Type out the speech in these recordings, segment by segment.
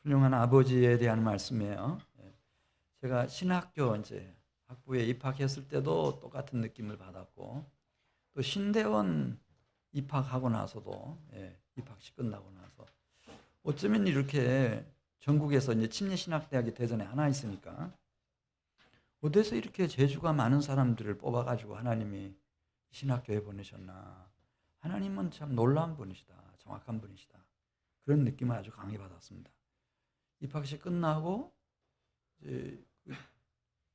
훌륭한 아버지에 대한 말씀이에요. 제가 신학교 이제 학부에 입학했을 때도 똑같은 느낌을 받았고, 또 신대원 입학하고 나서도, 입학식 끝나고 나서 어쩌면 이렇게 전국에서 이제 침례신학대학이 대전에 하나 있으니까 어디서 이렇게 재주가 많은 사람들을 뽑아가지고 하나님이 신학교에 보내셨나. 하나님은 참 놀라운 분이시다, 정확한 분이시다, 그런 느낌을 아주 강하게 받았습니다. 입학식 끝나고 이제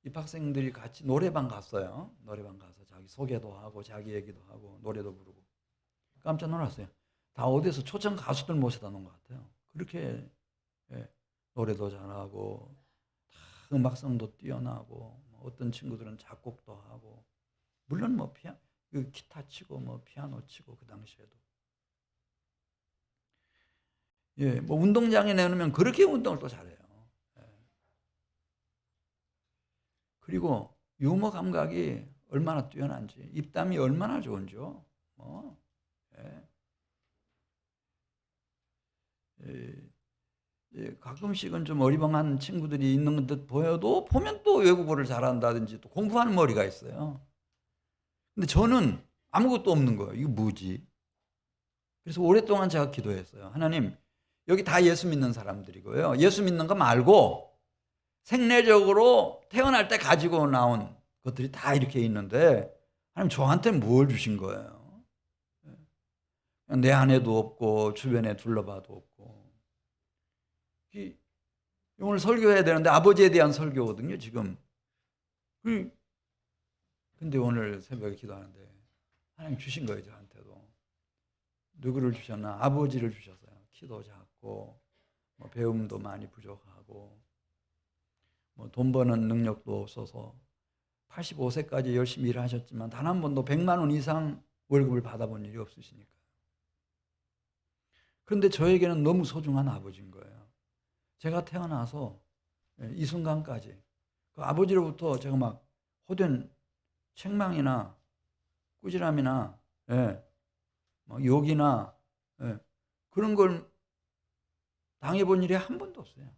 입학생들이 같이 노래방 갔어요. 노래방 가서 자기 소개도 하고 자기 얘기도 하고 노래도 부르고. 깜짝 놀랐어요. 다 어디서 초청 가수들 모셔다 놓은 것 같아요. 그렇게 노래도 잘하고 다 음악성도 뛰어나고, 어떤 친구들은 작곡도 하고, 물론 뭐 기타 치고 뭐 피아노 치고 그 당시에도. 뭐 운동장에 내놓으면 그렇게 운동을 또 잘해요. 그리고 유머 감각이 얼마나 뛰어난지, 입담이 얼마나 좋은지요. 가끔씩은 좀 어리벙한 친구들이 있는 듯 보여도 보면 또 외국어를 잘한다든지 또 공부하는 머리가 있어요. 근데 저는 아무것도 없는 거예요. 이거 뭐지? 그래서 오랫동안 제가 기도했어요. 하나님, 여기 다 예수 믿는 사람들이고요. 예수 믿는 거 말고 생내적으로 태어날 때 가지고 나온 것들이 다 이렇게 있는데, 하나님 저한테 뭘 주신 거예요? 내 안에도 없고 주변에 둘러봐도 없고. 오늘 설교해야 되는데 아버지에 대한 설교거든요, 지금. 근데 오늘 새벽에 기도하는데 하나님 주신 거예요, 저한테도. 누구를 주셨나? 아버지를 주셨어요. 키도 작고 배움도 많이 부족하고 돈 버는 능력도 없어서 85세까지 열심히 일하셨지만 단 한 번도 100만 원 이상 월급을 받아본 일이 없으시니까. 그런데 저에게는 너무 소중한 아버지인 거예요. 제가 태어나서 이 순간까지 그 아버지로부터 제가 막 호된 책망이나 꾸지람이나 욕이나 그런 걸 당해본 일이 한 번도 없어요.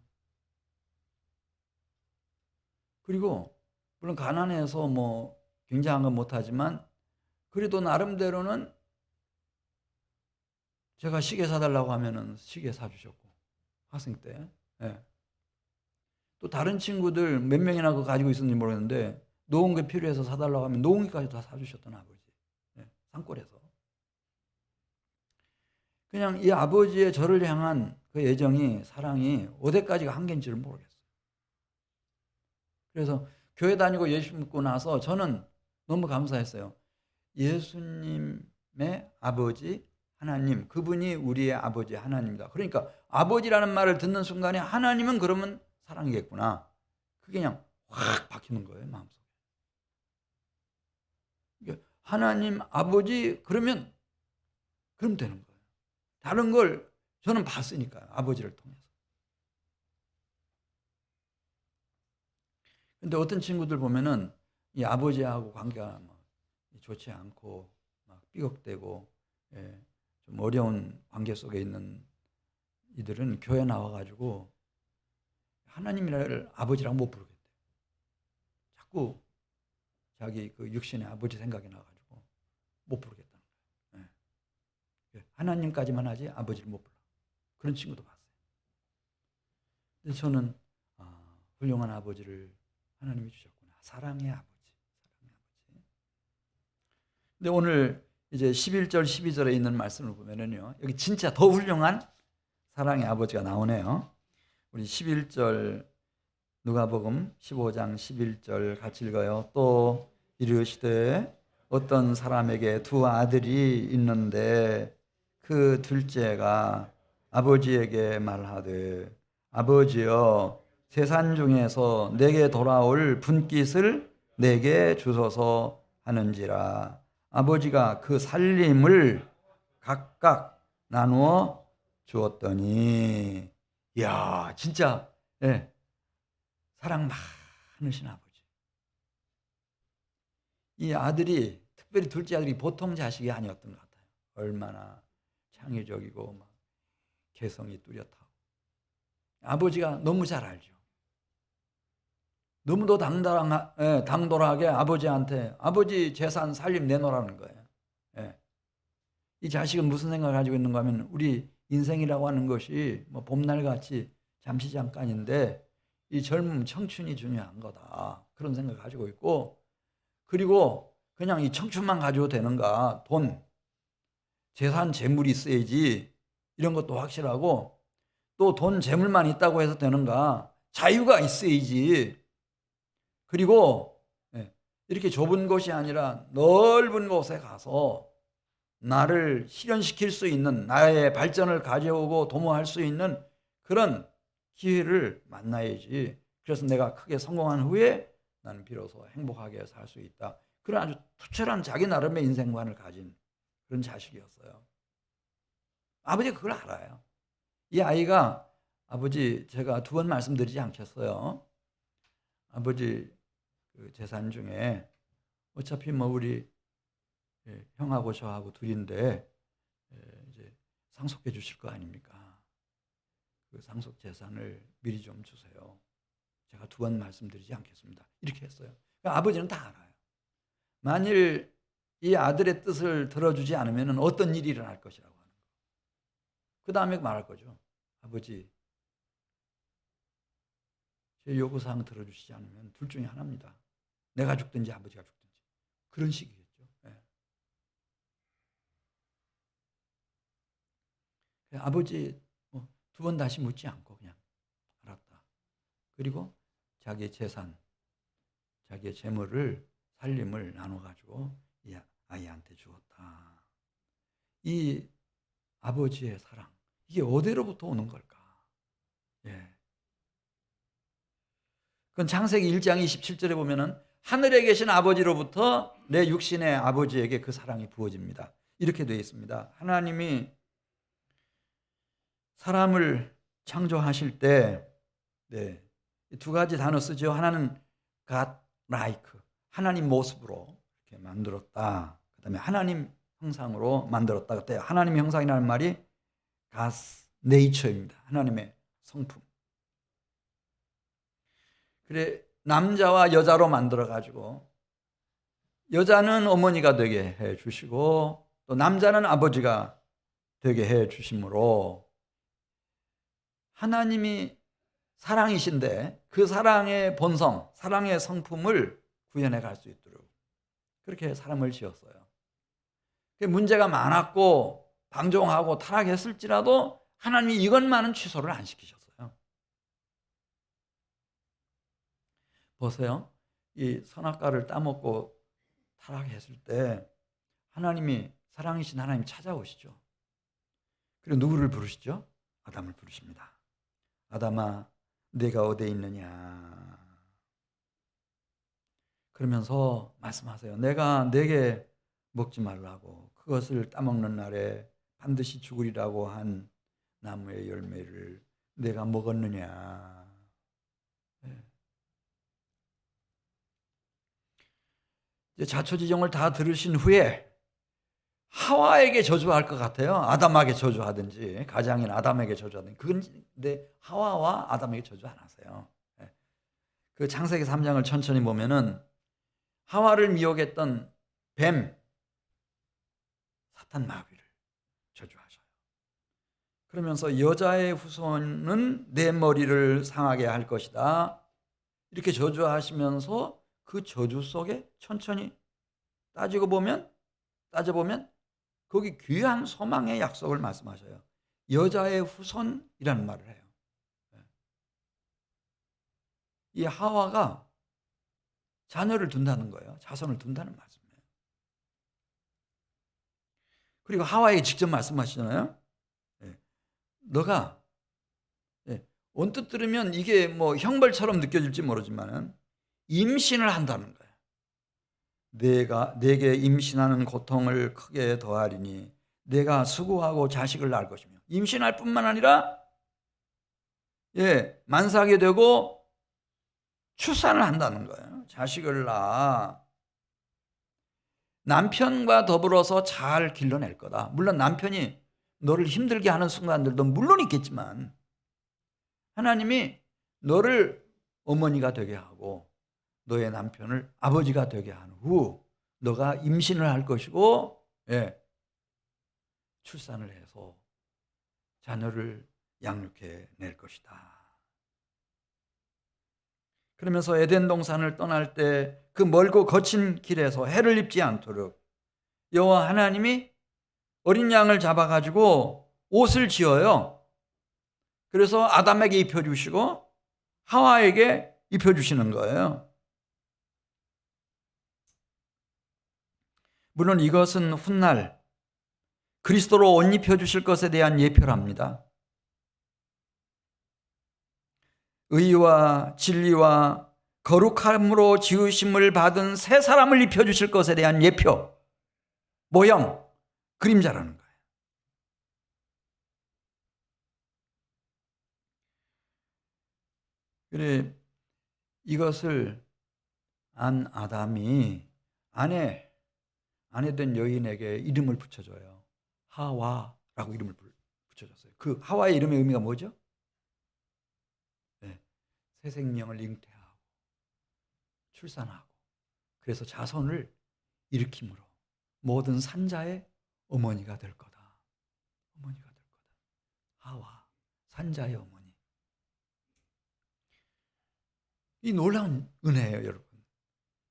그리고 물론 가난해서 굉장한 건 못하지만 그래도 나름대로는 제가 시계 사달라고 하면은 시계 사주셨고, 학생 때. 또 다른 친구들 몇 명이나 그거 가지고 있었는지 모르겠는데 노은기 필요해서 사달라고 하면 노은기까지 다 사주셨던 아버지. 산골에서. 그냥 이 아버지의 저를 향한 그 애정이, 사랑이 어디까지가 한계인지를 모르겠어요. 그래서 교회 다니고 예수 믿고 나서 저는 너무 감사했어요. 예수님의 아버지 하나님, 그분이 우리의 아버지 하나님이다. 그러니까 아버지라는 말을 듣는 순간에 하나님은 그러면 사랑이겠구나. 그게 그냥 확 박히는 거예요, 마음속에. 하나님 아버지 그러면 되는 거예요. 다른 걸 저는 봤으니까요, 아버지를 통해서. 근데 어떤 친구들 보면은 이 아버지하고 관계가 좋지 않고 막 삐걱대고 좀 어려운 관계 속에 있는 이들은 교회 나와가지고 하나님이를 아버지라고 못 부르겠대요. 자꾸 자기 그 육신의 아버지 생각이 나가지고 못 부르겠다는 거예요. 하나님까지만 하지 아버지를 못 불러. 그런 친구도 봤어요. 근데 저는 훌륭한 아버지를 하나님이 주셨구나. 사랑의 아버지. 근데 오늘 이제 11절 12절에 있는 말씀을 보면은요, 여기 진짜 더 훌륭한 사랑의 아버지가 나오네요. 우리 11절 누가복음 15장 11절 같이 읽어요. 또 이르시되 어떤 사람에게 두 아들이 있는데 그 둘째가 아버지에게 말하되 아버지여 세상 중에서 내게 돌아올 분깃을 내게 주소서 하는지라. 아버지가 그 살림을 각각 나누어 주었더니, 이야, 진짜 사랑 많으신 아버지. 이 아들이, 특별히 둘째 아들이 보통 자식이 아니었던 것 같아요. 얼마나 창의적이고 막 개성이 뚜렷하고 아버지가 너무 잘 알죠. 너무도 당돌하게 아버지한테 아버지 재산 살림 내놓으라는 거예요. 예. 이 자식은 무슨 생각을 가지고 있는가 하면 우리 인생이라고 하는 것이 뭐 봄날같이 잠시 잠깐인데 이 젊음 청춘이 중요한 거다. 그런 생각을 가지고 있고, 그리고 그냥 이 청춘만 가지고 되는가, 돈, 재산, 재물이 있어야지 이런 것도 확실하고, 또 돈, 재물만 있다고 해서 되는가, 자유가 있어야지. 그리고 이렇게 좁은 곳이 아니라 넓은 곳에 가서 나를 실현시킬 수 있는, 나의 발전을 가져오고 도모할 수 있는 그런 기회를 만나야지. 그래서 내가 크게 성공한 후에 나는 비로소 행복하게 살 수 있다. 그런 아주 투철한 자기 나름의 인생관을 가진 그런 자식이었어요. 아버지가 그걸 알아요. 이 아이가, 아버지 제가 2번 말씀드리지 않겠어요. 아버지 그 재산 중에 어차피 뭐 우리 형하고 저하고 둘인데 이제 상속해 주실 거 아닙니까? 그 상속 재산을 미리 좀 주세요. 제가 2번 말씀드리지 않겠습니다. 이렇게 했어요. 그러니까 아버지는 다 알아요. 만일 이 아들의 뜻을 들어주지 않으면 어떤 일이 일어날 것이라고 하는 거. 그 다음에 말할 거죠. 아버지, 제 요구사항 들어주시지 않으면 둘 중에 하나입니다. 내가 죽든지 아버지가 죽든지. 그런 식이겠죠. 네. 아버지 2번 다시 묻지 않고 그냥 알았다. 그리고 자기의 재산, 자기의 재물을, 살림을 나눠가지고 이 아이한테 주었다. 이 아버지의 사랑, 이게 어디로부터 오는 걸까? 예. 그건 창세기 1장 27절에 보면은 하늘에 계신 아버지로부터 내 육신의 아버지에게 그 사랑이 부어집니다. 이렇게 되어 있습니다. 하나님이 사람을 창조하실 때 2가지 단어 쓰죠. 하나는 God like, 하나님 모습으로 이렇게 만들었다. 그다음에 하나님 형상으로 만들었다. 그때 하나님 형상이라는 말이 God's nature입니다. 하나님의 성품. 그래, 남자와 여자로 만들어 가지고 여자는 어머니가 되게 해 주시고 또 남자는 아버지가 되게 해 주심으로 하나님이 사랑이신데 그 사랑의 본성, 사랑의 성품을 구현해 갈 수 있도록 그렇게 사람을 지었어요. 문제가 많았고 방종하고 타락했을지라도 하나님이 이것만은 취소를 안 시키셨어요. 보세요. 이 선악과를 따먹고 타락했을 때 하나님이, 사랑이신 하나님이 찾아오시죠. 그리고 누구를 부르시죠? 아담을 부르십니다. 아담아, 네가 어디에 있느냐? 그러면서 말씀하세요. 내가 네게 먹지 말라고, 그것을 따먹는 날에 반드시 죽으리라고 한 나무의 열매를 내가 먹었느냐? 이제 자초지종을 다 들으신 후에 하와에게 저주할 것 같아요. 아담에게 저주하든지, 가장인 아담에게 저주하든지. 근데 하와와 아담에게 저주 안 하세요. 그 창세기 3장을 천천히 보면은 하와를 미혹했던 뱀, 사탄 마귀를 저주하셔요. 그러면서 여자의 후손은 내 머리를 상하게 할 것이다. 이렇게 저주하시면서 그 저주 속에 천천히 따져보면 거기 귀한 소망의 약속을 말씀하셔요. 여자의 후손이라는 말을 해요. 이 하와가 자녀를 둔다는 거예요. 자손을 둔다는 말씀이에요. 그리고 하와에게 직접 말씀하시잖아요. 너가 언뜻 들으면 이게 뭐 형벌처럼 느껴질지 모르지만은 임신을 한다는 거예요. 내게 임신하는 고통을 크게 더하리니 내가 수고하고 자식을 낳을 것이며, 임신할 뿐만 아니라 만사하게 되고 출산을 한다는 거예요. 자식을 낳아 남편과 더불어서 잘 길러낼 거다. 물론 남편이 너를 힘들게 하는 순간들도 물론 있겠지만 하나님이 너를 어머니가 되게 하고 너의 남편을 아버지가 되게 한 후 너가 임신을 할 것이고 출산을 해서 자녀를 양육해 낼 것이다. 그러면서 에덴 동산을 떠날 때 그 멀고 거친 길에서 해를 입지 않도록 여호와 하나님이 어린 양을 잡아가지고 옷을 지어요. 그래서 아담에게 입혀주시고 하와에게 입혀주시는 거예요. 물론 이것은 훗날 그리스도로 옷 입혀주실 것에 대한 예표랍니다. 의와 진리와 거룩함으로 지으심을 받은 새 사람을 입혀주실 것에 대한 예표, 모형, 그림자라는 거예요. 그래, 이것을 안 아담이 아내 된 여인에게 이름을 붙여줘요. 하와라고 이름을 붙여줬어요. 그 하와의 이름의 의미가 뭐죠? 새 생명을 잉태하고 출산하고 그래서 자손을 일으킴으로 모든 산자의 어머니가 될 거다. 어머니가 될 거다. 하와, 산자의 어머니. 이 놀라운 은혜예요, 여러분.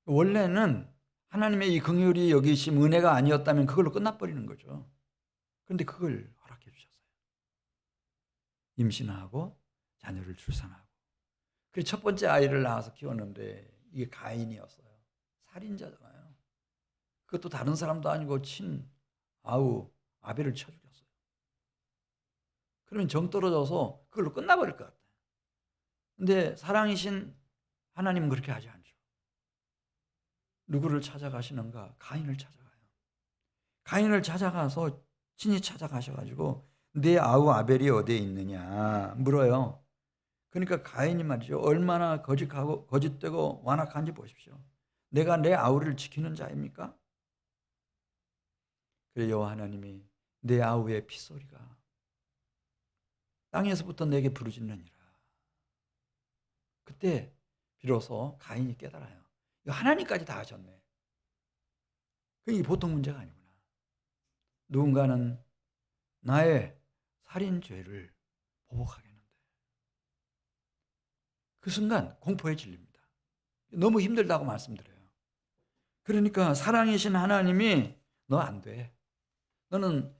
원래는 하나님의 이 긍휼이 여기심 은혜가 아니었다면 그걸로 끝나버리는 거죠. 그런데 그걸 허락해 주셨어요. 임신하고 자녀를 출산하고. 그래서 첫 번째 아이를 낳아서 키웠는데 이게 가인이었어요. 살인자잖아요. 그것도 다른 사람도 아니고 아벨을 쳐 죽였어요. 그러면 정 떨어져서 그걸로 끝나버릴 것 같아요. 근데 사랑이신 하나님은 그렇게 하지 않죠. 누구를 찾아가시는가? 가인을 찾아가요. 가인을 찾아가서 친히 찾아가셔가지고 내 아우 아벨이 어디에 있느냐 물어요. 그러니까 가인이 말이죠. 얼마나 거짓되고 완악한지 보십시오. 내가 내 아우를 지키는 자입니까? 그래 여호와 하나님이 내 아우의 핏소리가 땅에서부터 내게 부르짖느니라. 그때 비로소 가인이 깨달아요. 이거 하나님까지 다 하셨네. 그게 보통 문제가 아니구나. 누군가는 나의 살인 죄를 보복하겠는데 그 순간 공포에 질립니다. 너무 힘들다고 말씀드려요. 그러니까 사랑이신 하나님이 너 안 돼. 너는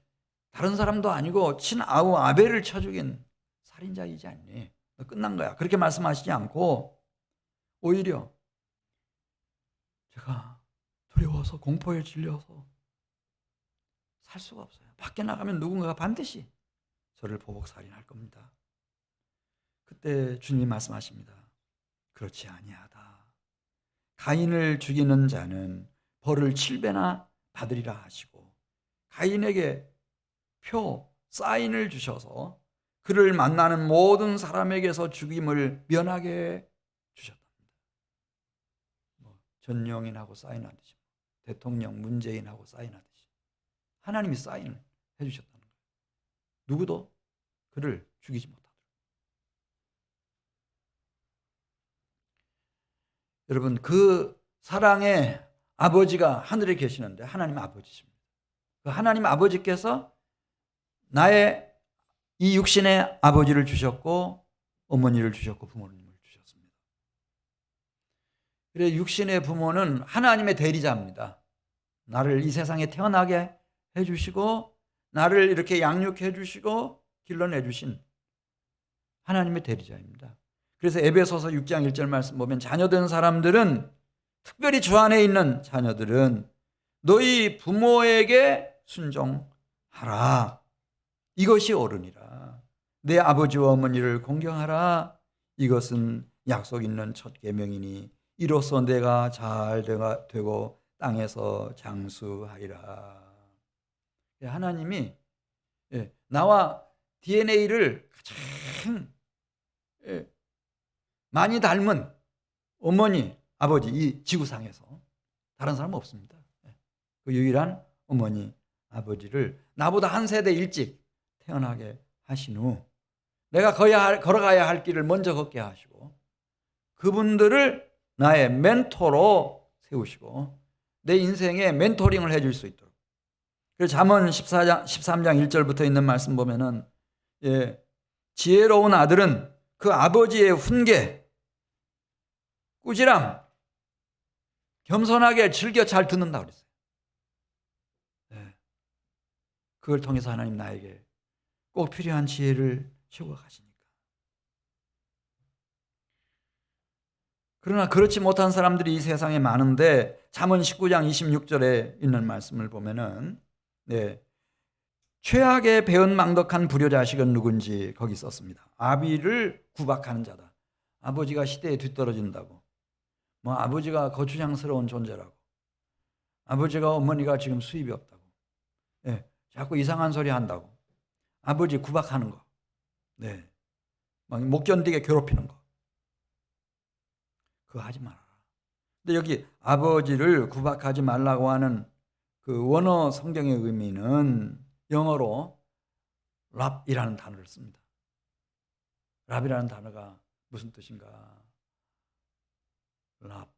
다른 사람도 아니고 친아우 아벨을 쳐 죽인 살인자이지 않니? 너 끝난 거야. 그렇게 말씀하시지 않고 오히려 제가 두려워서 공포에 질려서 살 수가 없어요. 밖에 나가면 누군가가 반드시 저를 보복 살인할 겁니다. 그때 주님이 말씀하십니다. 그렇지 아니하다. 가인을 죽이는 자는 벌을 7배나 받으리라 하시고 가인에게 사인을 주셔서 그를 만나는 모든 사람에게서 죽임을 면하게 주셨답니다. 전영인하고 사인하듯이 대통령 문재인하고 사인하듯이 하나님이 사인을 해주셨다는 거예요. 누구도 그를 죽이지 못하도록. 여러분 그 사랑의 아버지가 하늘에 계시는데 하나님 아버지십니다. 그 하나님 아버지께서 나의 이 육신의 아버지를 주셨고 어머니를 주셨고 부모님을 주셨습니다. 그래 육신의 부모는 하나님의 대리자입니다. 나를 이 세상에 태어나게 해주시고 나를 이렇게 양육해 주시고 길러내 주신 하나님의 대리자입니다. 그래서 에베소서 6장 1절 말씀 보면 자녀된 사람들은 특별히 주 안에 있는 자녀들은 너희 부모에게 순종하라. 이것이 옳으니라. 내 아버지와 어머니를 공경하라. 이것은 약속 있는 첫 계명이니 이로써 내가 잘 되고 땅에서 장수하리라. 하나님이 나와 DNA를 가장 많이 닮은 어머니, 아버지 이 지구상에서 다른 사람은 없습니다. 그 유일한 어머니, 아버지를 나보다 한 세대 일찍 태어나게 하신 후 내가 걸어가야 할 길을 먼저 걷게 하시고 그분들을 나의 멘토로 세우시고 내 인생에 멘토링을 해줄 수 있도록. 그래서 잠언 13장 1절부터 있는 말씀 보면은 지혜로운 아들은 그 아버지의 훈계, 꾸지람, 겸손하게 즐겨 잘 듣는다고 그랬어요. 그걸 통해서 하나님 나에게 꼭 필요한 지혜를 주고 가시니까. 그러나 그렇지 못한 사람들이 이 세상에 많은데 잠언 19장 26절에 있는 말씀을 보면은 최악의 배은망덕한 불효자식은 누군지 거기 썼습니다. 아비를 구박하는 자다. 아버지가 시대에 뒤떨어진다고. 아버지가 거추장스러운 존재라고. 아버지가 어머니가 지금 수입이 없다고. 자꾸 이상한 소리 한다고. 아버지 구박하는 거. 막 못 견디게 괴롭히는 거. 그거 하지 말아라. 근데 여기 아버지를 구박하지 말라고 하는 그 원어 성경의 의미는 영어로 랍이라는 단어를 씁니다. 랍이라는 단어가 무슨 뜻인가? 랍,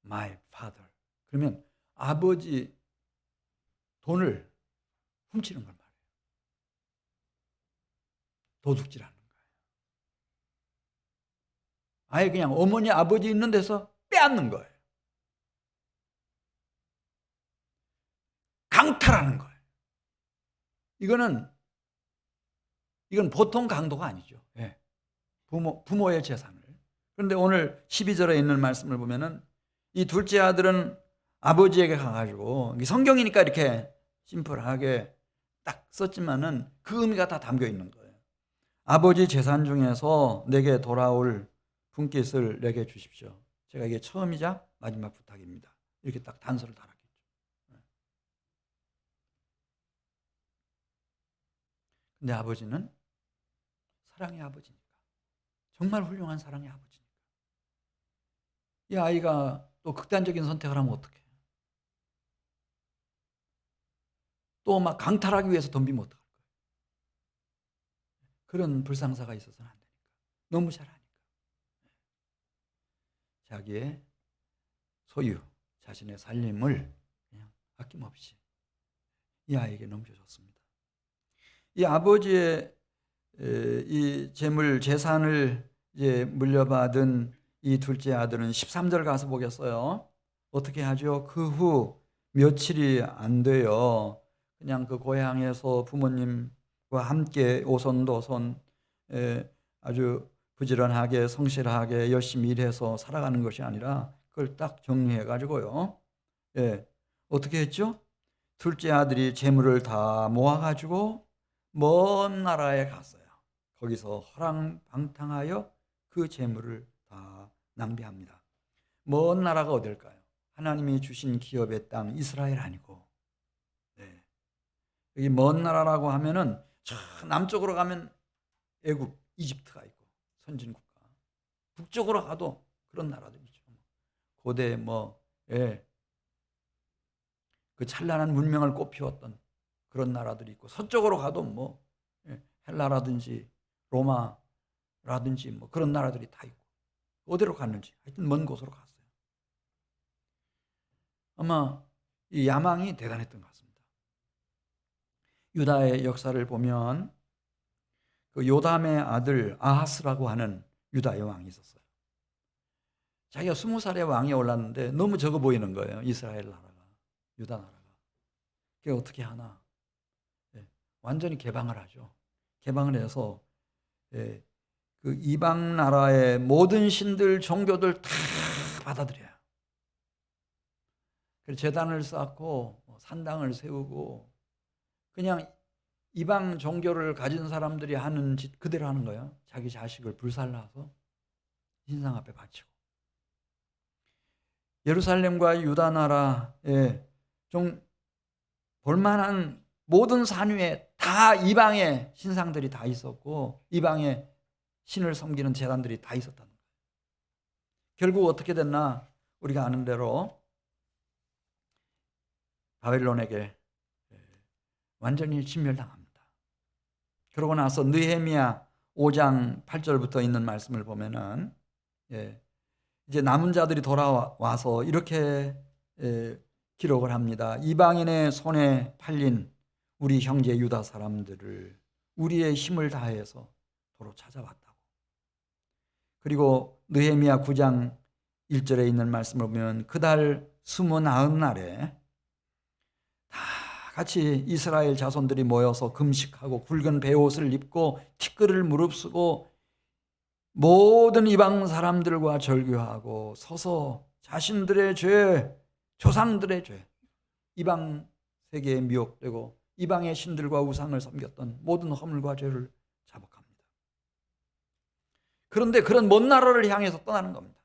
my father. 그러면 아버지 돈을 훔치는 걸 말해요. 도둑질하는 거예요. 아예 그냥 어머니 아버지 있는 데서 빼앗는 거예요. 강탈하는 거예요. 이건 보통 강도가 아니죠. 부모의 재산을. 그런데 오늘 12절에 있는 말씀을 보면은 이 둘째 아들은 아버지에게 가가지고, 성경이니까 이렇게 심플하게 딱 썼지만은 그 의미가 다 담겨 있는 거예요. 아버지 재산 중에서 내게 돌아올 분깃을 내게 주십시오. 제가 이게 처음이자 마지막 부탁입니다. 이렇게 딱 단서를 달았겠죠. 근데 아버지는 사랑의 아버지니까, 정말 훌륭한 사랑의 아버지니까, 이 아이가 또 극단적인 선택을 하면 어떡해? 또 막 강탈하기 위해서 덤비면 어떡할 거예요? 그런 불상사가 있어서는 안 되니까. 너무 잘하니까. 자기의 소유, 자신의 살림을 그냥 아낌없이 이 아이에게 넘겨줬습니다. 이 아버지의 이 재물, 재산을 이제 물려받은 이 둘째 아들은 13절 가서 보겠어요. 어떻게 하죠? 그 후 며칠이 안 돼요. 그냥 그 고향에서 부모님과 함께 오손도손 아주 부지런하게 성실하게 열심히 일해서 살아가는 것이 아니라 그걸 딱 정리해 가지고요. 어떻게 했죠? 둘째 아들이 재물을 다 모아 가지고 먼 나라에 갔어요. 거기서 허랑방탕하여 그 재물을 다 낭비합니다. 먼 나라가 어딜까요? 하나님이 주신 기업의 땅 이스라엘 아니고, 여기 먼 나라라고 하면은 저 남쪽으로 가면 애굽, 이집트가 있고 선진국가, 북쪽으로 가도 그런 나라들이죠. 고대 그 찬란한 문명을 꽃피웠던 그런 나라들이 있고, 서쪽으로 가도 헬라라든지 로마라든지 그런 나라들이 다 있고, 어디로 갔는지 하여튼 먼 곳으로 갔어요. 아마 이 야망이 대단했던 것 같습니다. 유다의 역사를 보면 그 요담의 아들 아하스라고 하는 유다의 왕이 있었어요. 자기가 20살에 왕이 올랐는데 너무 적어 보이는 거예요. 이스라엘 나라가, 유다 나라가. 그게 어떻게 하나? 완전히 개방을 하죠. 개방을 해서 그 이방 나라의 모든 신들, 종교들 다 받아들여요. 그래서 제단을 쌓고 산당을 세우고 그냥 이방 종교를 가진 사람들이 하는 짓 그대로 하는 거예요. 자기 자식을 불살라서 신상 앞에 바치고. 예루살렘과 유다 나라에 좀 볼만한 모든 산 위에 다 이방의 신상들이 다 있었고, 이방의 신을 섬기는 제단들이 다 있었다는 거예요. 결국 어떻게 됐나? 우리가 아는 대로 바벨론에게 완전히 진멸당합니다. 그러고 나서 느헤미야 5장 8절부터 있는 말씀을 보면은 이제 남은 자들이 돌아와서 이렇게 기록을 합니다. 이방인의 손에 팔린 우리 형제 유다 사람들을 우리의 힘을 다해서 도로 찾아왔다고. 그리고 느헤미야 9장 1절에 있는 말씀을 보면 그달 29날에 다 같이 이스라엘 자손들이 모여서 금식하고 굵은 베옷을 입고 티끌을 무릅쓰고 모든 이방 사람들과 절규하고 서서 자신들의 죄, 조상들의 죄, 이방 세계에 미혹되고 이방의 신들과 우상을 섬겼던 모든 허물과 죄를 자복합니다. 그런데 그런 먼 나라를 향해서 떠나는 겁니다.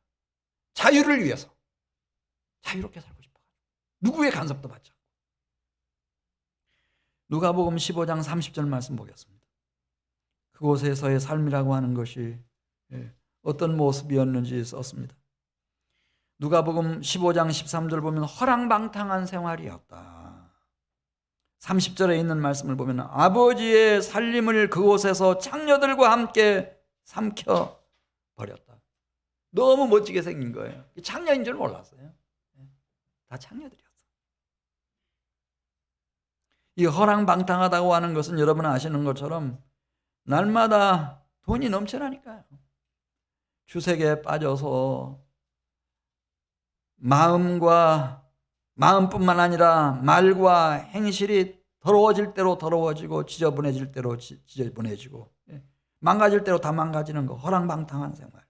자유를 위해서. 자유롭게 살고 싶어. 누구의 간섭도 받지 않고. 누가복음 15장 30절 말씀 보겠습니다. 그곳에서의 삶이라고 하는 것이 어떤 모습이었는지 썼습니다. 누가복음 15장 13절 보면 허랑방탕한 생활이었다. 30절에 있는 말씀을 보면 아버지의 살림을 그곳에서 창녀들과 함께 삼켜버렸다. 너무 멋지게 생긴 거예요. 창녀인 줄 몰랐어요. 다 창녀들이었어. 이 허랑방탕하다고 하는 것은 여러분 아시는 것처럼 날마다 돈이 넘쳐나니까요. 주색에 빠져서 마음뿐만 아니라 말과 행실이 더러워질 대로 더러워지고 지저분해질 대로 지저분해지고 망가질 대로 다 망가지는 거, 허랑방탕한 생활.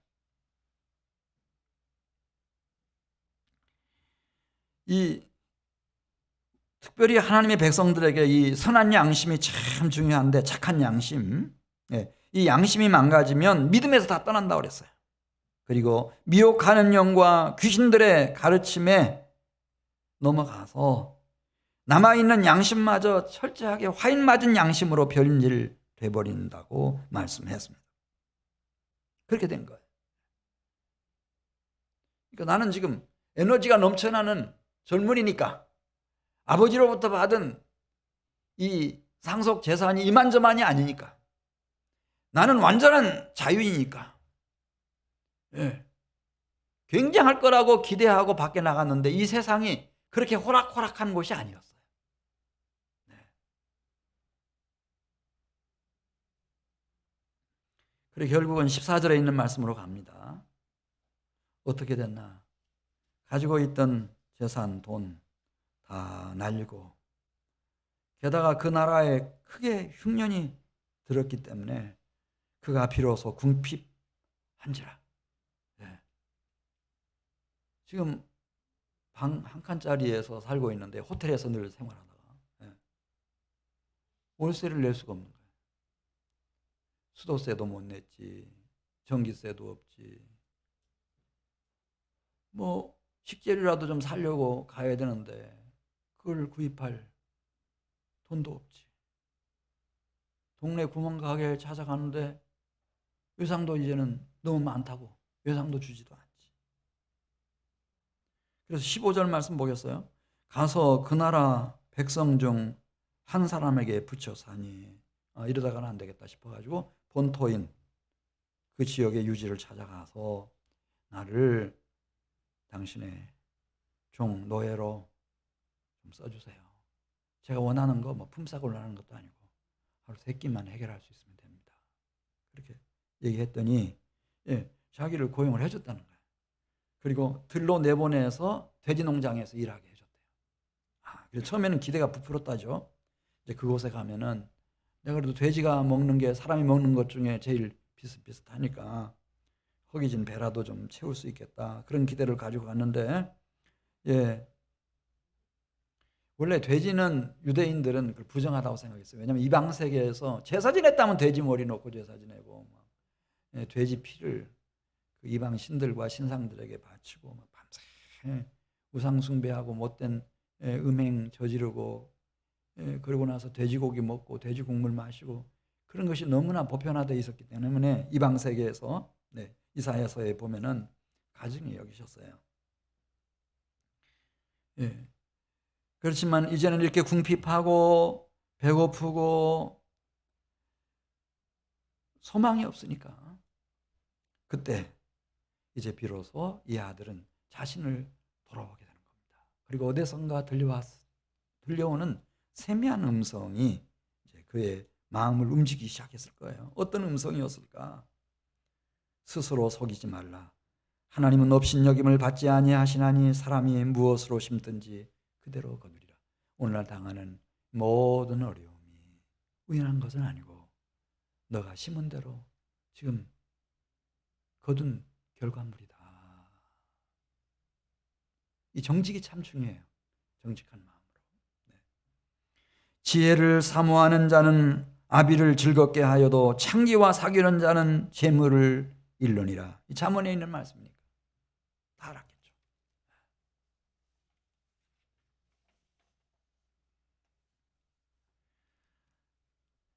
특별히 하나님의 백성들에게 이 선한 양심이 참 중요한데, 착한 양심, 이 양심이 망가지면 믿음에서 다 떠난다고 그랬어요. 그리고 미혹하는 영과 귀신들의 가르침에 넘어가서 남아있는 양심마저 철저하게 화인 맞은 양심으로 변질돼버린다고 말씀했습니다. 그렇게 된 거예요. 그러니까 나는 지금 에너지가 넘쳐나는 젊은이니까 아버지로부터 받은 이 상속 재산이 이만저만이 아니니까 나는 완전한 자유이니까 굉장할 거라고 기대하고 밖에 나갔는데 이 세상이 그렇게 호락호락한 곳이 아니었어요. 그리고 결국은 14절에 있는 말씀으로 갑니다. 어떻게 됐나? 가지고 있던 재산, 돈 다 날리고 게다가 그 나라에 크게 흉년이 들었기 때문에 그가 비로소 궁핍한지라. 지금 방 한 칸짜리에서 살고 있는데 호텔에서 늘 생활하다가 월세를 낼 수가 없는 거예요. 수도세도 못 냈지, 전기세도 없지. 뭐 식재료라도 좀 사려고 가야 되는데 그걸 구입할 돈도 없지. 동네 구멍가게에 찾아가는데 외상도 이제는 너무 많다고 외상도 주지도 않지. 그래서 15절 말씀 보겠어요? 가서 그 나라 백성 중 한 사람에게 붙여 사니 이러다가는 안 되겠다 싶어가지고 본토인 그 지역의 유지를 찾아가서 나를 당신의 종 노예로 좀 써주세요. 제가 원하는 거 뭐 품삯을 원하는 것도 아니고 하루 3끼만 해결할 수 있으면 됩니다. 그렇게 얘기했더니 자기를 고용을 해줬다는 거예요. 그리고 들로 내보내서 돼지 농장에서 일하게 해줬대요. 그래서 처음에는 기대가 부풀었다죠. 이제 그곳에 가면은 내가 그래도 돼지가 먹는 게 사람이 먹는 것 중에 제일 비슷비슷하니까 허기진 배라도 좀 채울 수 있겠다. 그런 기대를 가지고 갔는데, 원래 돼지는 유대인들은 그걸 부정하다고 생각했어요. 왜냐하면 이방 세계에서 제사 지냈다면 돼지 머리 놓고 제사 지내고 돼지 피를 그 이방 신들과 신상들에게 바치고 밤새 우상 숭배하고 못된 음행 저지르고 그러고 나서 돼지고기 먹고 돼지 국물 마시고 그런 것이 너무나 보편화되어 있었기 때문에 이방 세계에서 이사야서에 보면은 가증히 여기셨어요. 그렇지만 이제는 이렇게 궁핍하고 배고프고 소망이 없으니까. 그때 이제 비로소 이 아들은 자신을 돌아보게 되는 겁니다. 그리고 어디선가 들려오는 세미한 음성이 이제 그의 마음을 움직이기 시작했을 거예요. 어떤 음성이었을까? 스스로 속이지 말라. 하나님은 업신여김을 받지 아니하시나니 사람이 무엇으로 심든지 그대로 거두리라. 오늘날 당하는 모든 어려움이 우연한 것은 아니고 너가 심은 대로 지금 거둔 결과물이다. 이 정직이 참 중요해요. 정직한 마음으로. 네. 지혜를 사모하는 자는 아비를 즐겁게 하여도 창기와 사귀는 자는 재물을 잃느니라. 이 잠언에 있는 말씀입니까? 다 알았겠죠.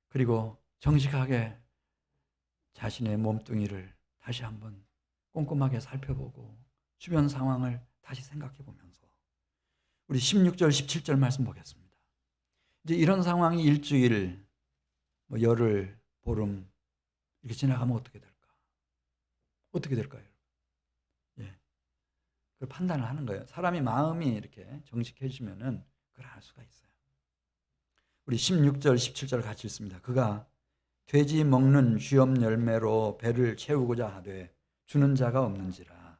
그리고 정직하게 자신의 몸뚱이를 다시 한번 꼼꼼하게 살펴보고 주변 상황을 다시 생각해 보면서 우리 16절, 17절 말씀 보겠습니다. 이제 이런 상황이 일주일, 열흘, 보름 이렇게 지나가면 어떻게 될까? 어떻게 될까요? 예, 그 판단을 하는 거예요. 사람이 마음이 이렇게 정직해지면은 그걸 알 수가 있어요. 우리 16절, 17절 같이 읽습니다. 그가 돼지 먹는 쥐엄 열매로 배를 채우고자 하되 주는 자가 없는지라.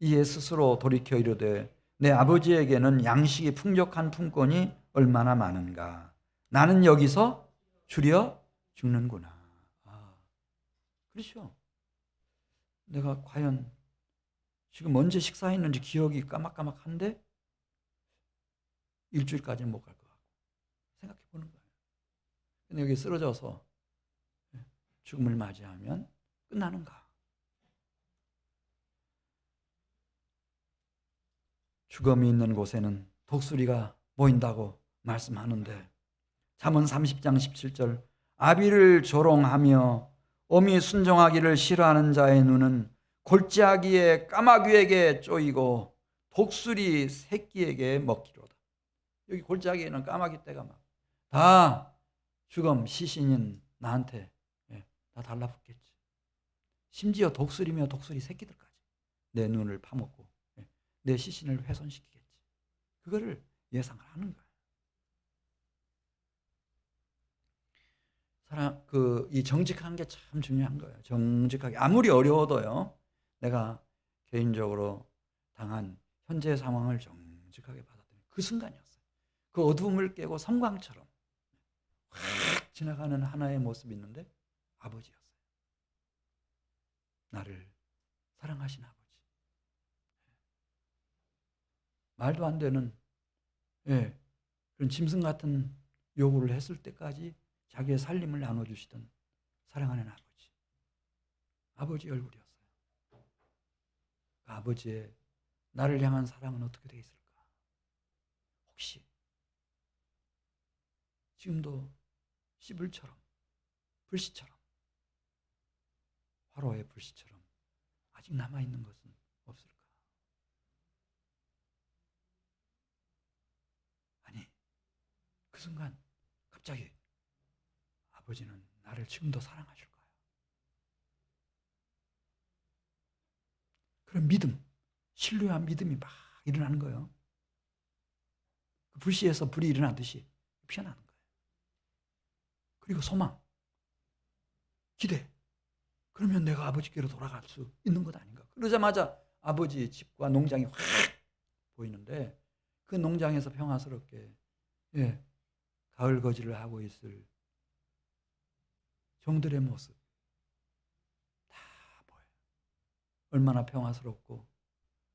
이에 스스로 돌이켜 이르되 내 아버지에게는 양식이 풍족한 품권이 얼마나 많은가. 나는 여기서 줄여 죽는구나. 그렇죠. 내가 과연 지금 언제 식사했는지 기억이 까막까막한데 일주일까지는 못 갈 것 같고 생각해 보는 거예요. 근데 여기 쓰러져서 죽음을 맞이하면 끝나는가? 죽음이 있는 곳에는 독수리가 보인다고 말씀하는데 잠언 30장 17절 아비를 조롱하며 어미 순종하기를 싫어하는 자의 눈은 골짜기의 까마귀에게 쪼이고 독수리 새끼에게 먹히로다. 여기 골짜기에는 까마귀 떼가 막 다 죽음 시신인 나한테 다 달라붙겠지. 심지어 독수리며 독수리 새끼들까지 내 눈을 파먹고 내 시신을 훼손시키겠지. 그거를 예상을 하는 거예요. 이 정직한 게 참 중요한 거예요. 정직하게 아무리 어려워도요. 내가 개인적으로 당한 현재 상황을 정직하게 받아들인 그 순간이었어요. 그 어둠을 깨고 섬광처럼 확 지나가는 하나의 모습이 있는데 아버지였어요. 나를 사랑하신 아버지. 말도 안 되는 그런 짐승 같은 요구를 했을 때까지 자기의 살림을 나눠주시던 사랑하는 아버지. 아버지 얼굴이었어요. 그 아버지의 나를 향한 사랑은 어떻게 되어 있을까? 혹시 지금도 시불처럼 불씨처럼 화로의 불씨처럼 아직 남아있는 것은 없을까? 아니, 그 순간 갑자기 아버지는 나를 지금도 사랑하실 거야. 그런 믿음, 신뢰한 믿음이 막 일어나는 거예요. 그 불씨에서 불이 일어나듯이 피어나는 거예요. 그리고 소망, 기대. 그러면 내가 아버지께로 돌아갈 수 있는 것 아닌가. 그러자마자 아버지의 집과 농장이 확 보이는데 그 농장에서 평화스럽게 가을 거지를 하고 있을 종들의 모습 다 보여요. 얼마나 평화스럽고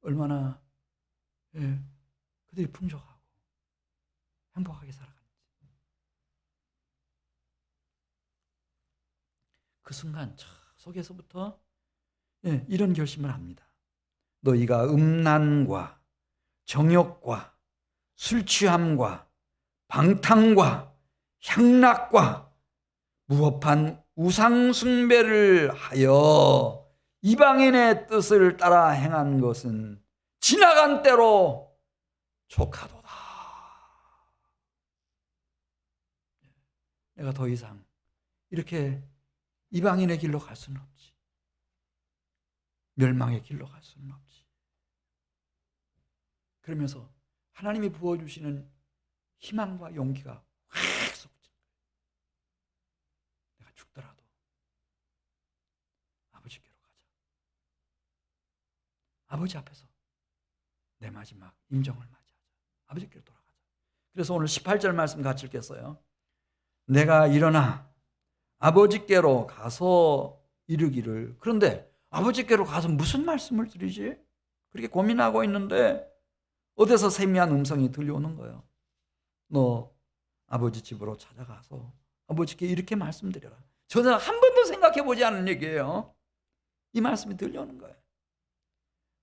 얼마나 그들이 풍족하고 행복하게 살아가는지. 그 순간 속에서부터 이런 결심을 합니다. 너희가 음란과 정욕과 술 취함과 방탕과 향락과 무법한 우상 숭배를 하여 이방인의 뜻을 따라 행한 것은 지나간 때로 족하도다. 내가 더 이상 이렇게 이방인의 길로 갈 수는 없지. 멸망의 길로 갈 수는 없지. 그러면서 하나님이 부어주시는 희망과 용기가 확 솟구쳐. 내가 죽더라도 아버지께로 가자. 아버지 앞에서 내 마지막 임종을 맞이하자. 아버지께로 돌아가자. 그래서 오늘 18절 말씀 같이 읽겠어요. 내가 일어나 아버지께로 가서 이르기를. 그런데 아버지께로 가서 무슨 말씀을 드리지? 그렇게 고민하고 있는데 어디서 세미한 음성이 들려오는 거예요. 너 아버지 집으로 찾아가서 아버지께 이렇게 말씀드려라. 저는 한 번도 생각해 보지 않은 얘기예요. 이 말씀이 들려오는 거예요.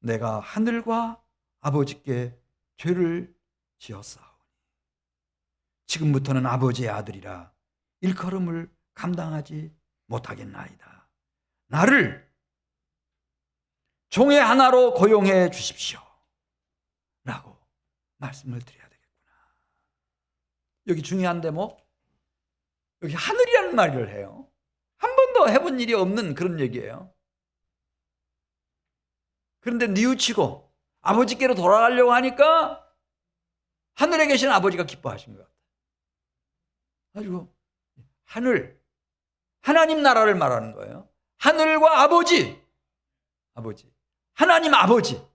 내가 하늘과 아버지께 죄를 지었사오니 지금부터는 아버지의 아들이라 일컬음을 감당하지 못하겠나이다. 나를 종의 하나로 고용해 주십시오 라고 말씀을 드려야 되겠구나. 여기 중요한 대목, 여기 하늘이라는 말을 해요. 한 번도 해본 일이 없는 그런 얘기예요. 그런데 뉘우치고 아버지께로 돌아가려고 하니까 하늘에 계신 아버지가 기뻐하신 것 같아요. 가지고 하늘, 하나님 나라를 말하는 거예요. 하늘과 아버지, 하나님 아버지.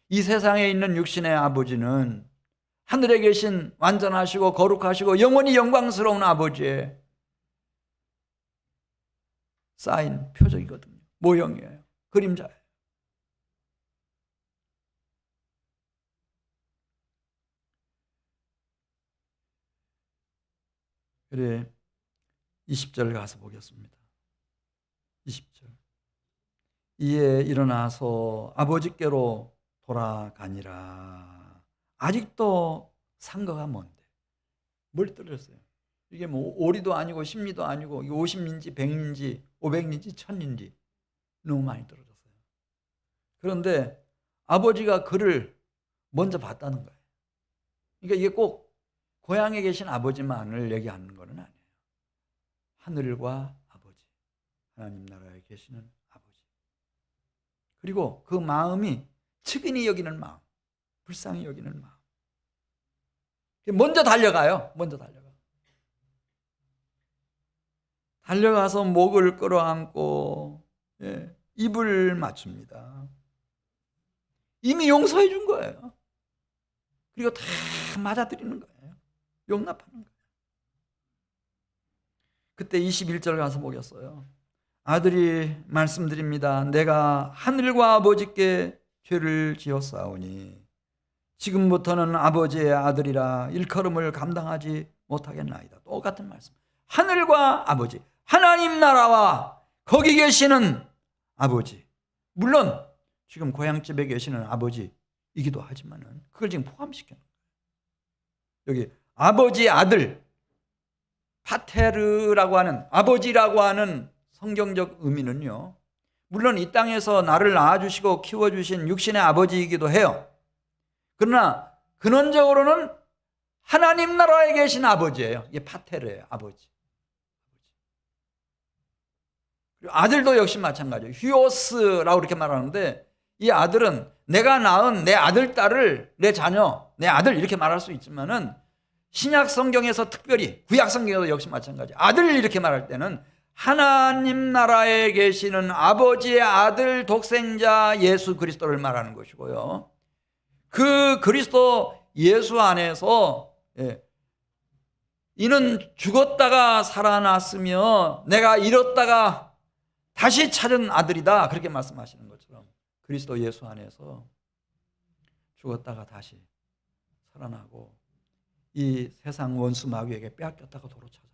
이 세상에 있는 육신의 아버지는 하늘에 계신 완전하시고 거룩하시고 영원히 영광스러운 아버지의 쌓인 표적이거든요. 모형이에요. 그림자예요. 그래, 20절 가서 보겠습니다. 20절. 이에 일어나서 아버지께로 돌아가니라. 아직도 상거가 먼데. 멀리 떨어졌어요. 이게 뭐 오리도 아니고 십리도 아니고 50리인지 100리인지 500리인지 1000리인지 너무 많이 떨어졌어요. 그런데 아버지가 그를 먼저 봤다는 거예요. 그러니까 이게 꼭 고향에 계신 아버지만을 얘기하는 건 아니에요. 하늘과 아버지, 하나님 나라에 계시는 아버지. 그리고 그 마음이 측은히 여기는 마음, 불쌍히 여기는 마음. 먼저 달려가요. 먼저 달려가. 달려가서 목을 끌어안고 입을 맞춥니다. 이미 용서해 준 거예요. 그리고 다 맞아들이는 거예요. 용납하는 거예요. 그때 21절 가서 보겠어요. 아들이 말씀드립니다. 내가 하늘과 아버지께 죄를 지었사오니 지금부터는 아버지의 아들이라 일컬음을 감당하지 못하겠나이다. 똑같은 말씀. 하늘과 아버지, 하나님 나라와 거기 계시는 아버지. 물론 지금 고향집에 계시는 아버지이기도 하지만은 그걸 지금 포함시켜요. 여기 아버지, 아들, 파테르라고 하는, 아버지라고 하는 성경적 의미는요, 물론 이 땅에서 나를 낳아주시고 키워주신 육신의 아버지이기도 해요. 그러나 근원적으로는 하나님 나라에 계신 아버지예요. 이게 파테르예요. 아버지. 그리고 아들도 역시 마찬가지예요. 휴오스라고 이렇게 말하는데, 이 아들은 내가 낳은 내 아들, 딸을 내 자녀, 내 아들 이렇게 말할 수 있지만은 신약 성경에서 특별히, 구약 성경에도 역시 마찬가지. 아들 이렇게 말할 때는 하나님 나라에 계시는 아버지의 아들 독생자 예수 그리스도를 말하는 것이고요. 그 그리스도 예수 안에서 이는 죽었다가 살아났으며 내가 잃었다가 다시 찾은 아들이다. 그렇게 말씀하시는 것처럼 그리스도 예수 안에서 죽었다가 다시 살아나고 이 세상 원수 마귀에게 빼앗겼다가 도로 찾아온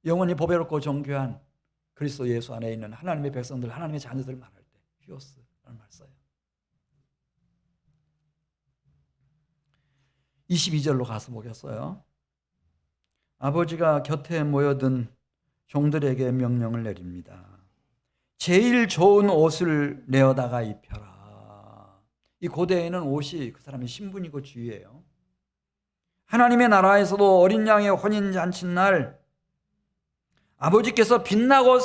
영원히 보배롭고 정교한 그리스도 예수 안에 있는 하나님의 백성들, 하나님의 자녀들 말할 때 휴오스라는 말 써요. 22절로 가서 보겠어요. 아버지가 곁에 모여든 종들에게 명령을 내립니다. 제일 좋은 옷을 내어다가 입혀라. 이 고대에는 옷이 그 사람의 신분이고 지위예요. 하나님의 나라에서도 어린 양의 혼인잔치 날 아버지께서 빛나고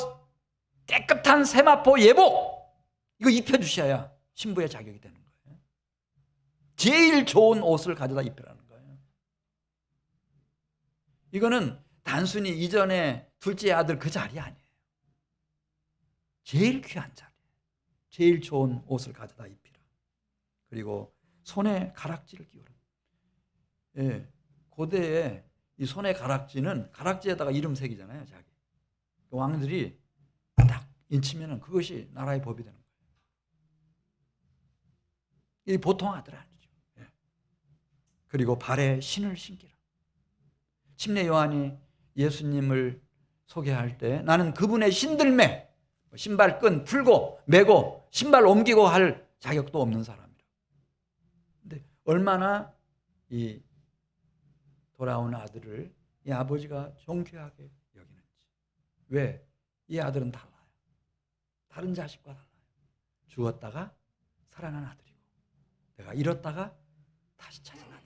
깨끗한 세마포 예복 이거 입혀주셔야 신부의 자격이 되는 거예요. 제일 좋은 옷을 가져다 입혀라는 거예요. 이거는 단순히 이전에 둘째 아들 그 자리 아니에요. 제일 귀한 자리, 제일 좋은 옷을 가져다 입히라. 그리고 손에 가락지를 끼우라. 예, 고대에 이 손에 가락지는 가락지에다가 이름 새기잖아요. 자기 왕들이 딱 인치면은 그것이 나라의 법이 되는 거예요. 이 보통 아들 아니죠. 예. 그리고 발에 신을 신기라. 침례 요한이 예수님을 소개할 때 나는 그분의 신들매 신발끈 풀고 매고 신발 옮기고 할 자격도 없는 사람이라. 근데 얼마나 이 돌아온 아들을 이 아버지가 존귀하게 여기는지. 왜? 이 아들은 달라요. 다른 자식과 달라요. 죽었다가 살아난 아들이고 내가 잃었다가 다시 찾은 아들이니까.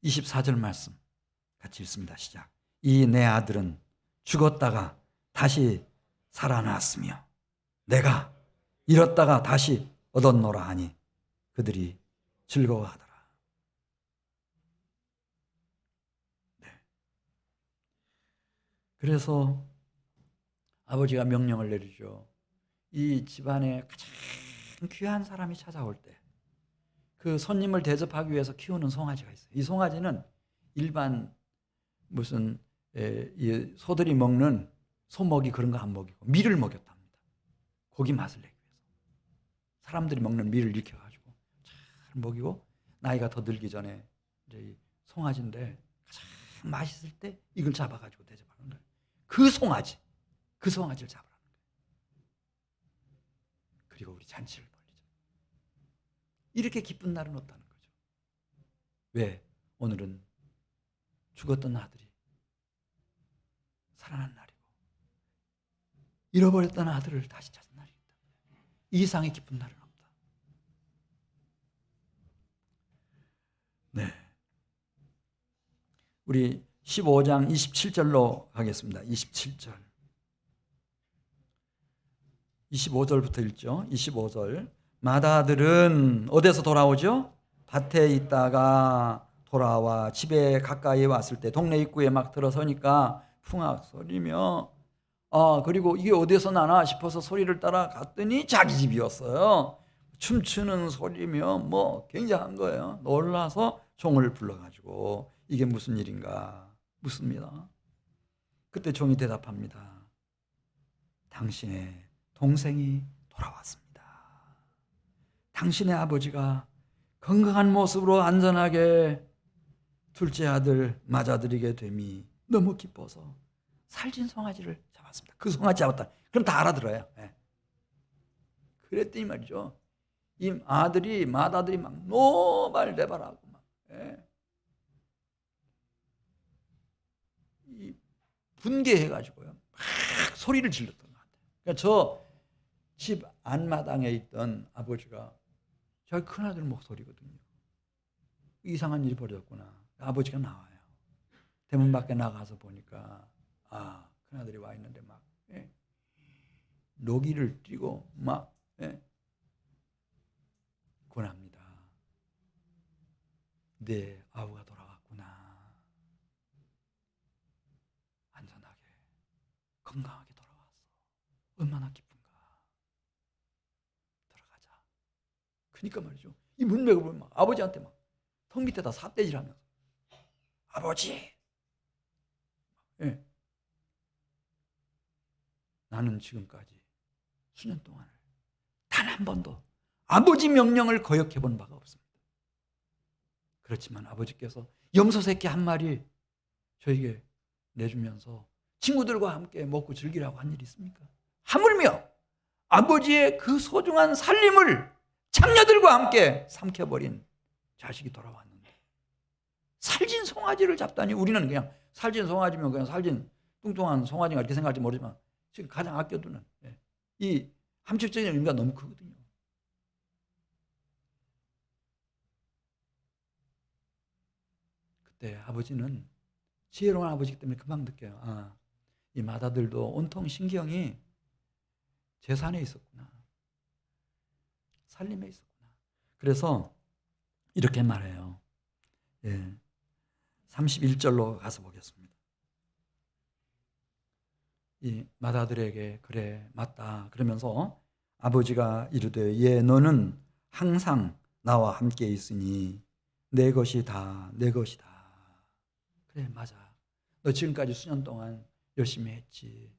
24절 말씀 같이 읽습니다. 시작. 이 내 아들은 죽었다가 다시 살아났으며 내가 잃었다가 다시 얻었노라 하니 그들이 즐거워하더라. 네. 그래서 아버지가 명령을 내리죠. 이 집안에 가장 귀한 사람이 찾아올 때 그 손님을 대접하기 위해서 키우는 송아지가 있어요. 이 송아지는 일반 무슨 이 소들이 먹는 소먹이 그런 거 안 먹이고 밀을 먹였답니다. 고기 맛을 내기 위해서. 사람들이 먹는 밀을 익혀가지고 잘 먹이고 나이가 더 들기 전에 이제 이 송아지인데 가장 맛있을 때 이걸 잡아가지고 대접하는 거예요. 그 송아지를 잡으라는 거예요. 그리고 우리 잔치를 벌리죠. 이렇게 기쁜 날은 없다는 거죠. 왜? 오늘은 죽었던 아들이 살아난 날이고 잃어버렸던 아들을 다시 찾은 날이기 때문에 이 이상의 기쁜 날은 없다. 네, 우리 15장 27절로 가겠습니다. 27절 25절부터 읽죠. 25절 맏아들은 어디서 돌아오죠? 밭에 있다가 돌아와 집에 가까이 왔을 때 동네 입구에 막 들어서니까 풍악 소리며 그리고 이게 어디서 나나 싶어서 소리를 따라 갔더니 자기 집이었어요. 춤추는 소리며 뭐 굉장한 거예요. 놀라서 종을 불러가지고 이게 무슨 일인가 묻습니다. 그때 종이 대답합니다. 당신의 동생이 돌아왔습니다. 당신의 아버지가 건강한 모습으로 안전하게 둘째 아들 맞아들이게 됨이 너무 기뻐서 살찐 송아지를 잡았습니다. 그 송아지 잡았다. 그럼 다 알아들어요. 네. 그랬더니 말이죠. 이 맏아들이 막 노발대발하고 막 이 분개해가지고요. 막 소리를 질렀던 것 같아요. 그러니까 저 집 안마당에 있던 아버지가 저희 큰아들 목소리거든요. 이상한 일이 벌어졌구나. 아버지가 나와요. 대문 밖에 나가서 보니까 큰아들이 와 있는데 막 노기를 띠고 막 권합니다. 네 아우가 돌아왔구나. 안전하게 건강하게 돌아왔어. 얼마나 기쁜가. 들어가자. 그러니까 말이죠. 이 문맥을 보면 막 아버지한테 막 턱 밑에다 삿대질하면서 아버지 나는 지금까지 수년 동안을 단 한 번도 아버지 명령을 거역해 본 바가 없습니다. 그렇지만 아버지께서 염소 새끼 한 마리 저에게 내주면서 친구들과 함께 먹고 즐기라고 한 일이 있습니까? 하물며 아버지의 그 소중한 살림을 장녀들과 함께 삼켜버린 자식이 돌아왔는데 살진 송아지를 잡다니. 우리는 그냥 살진 송아지면 그냥 살진 뚱뚱한 송아지가 이렇게 생각할지 모르지만 지금 가장 아껴두는 이 함축적인 의미가 너무 크거든요. 그때 아버지는 지혜로운 아버지이기 때문에 금방 느껴요. 이 맏아들도 온통 신경이 재산에 있었구나. 살림에 있었구나. 그래서 이렇게 말해요. 31절로 가서 보겠습니다. 이 맏아들에게 그래 맞다 그러면서 아버지가 이르되 예 너는 항상 나와 함께 있으니 내 것이 다 내 것이다. 그래 맞아. 너 지금까지 수년 동안 열심히 했지.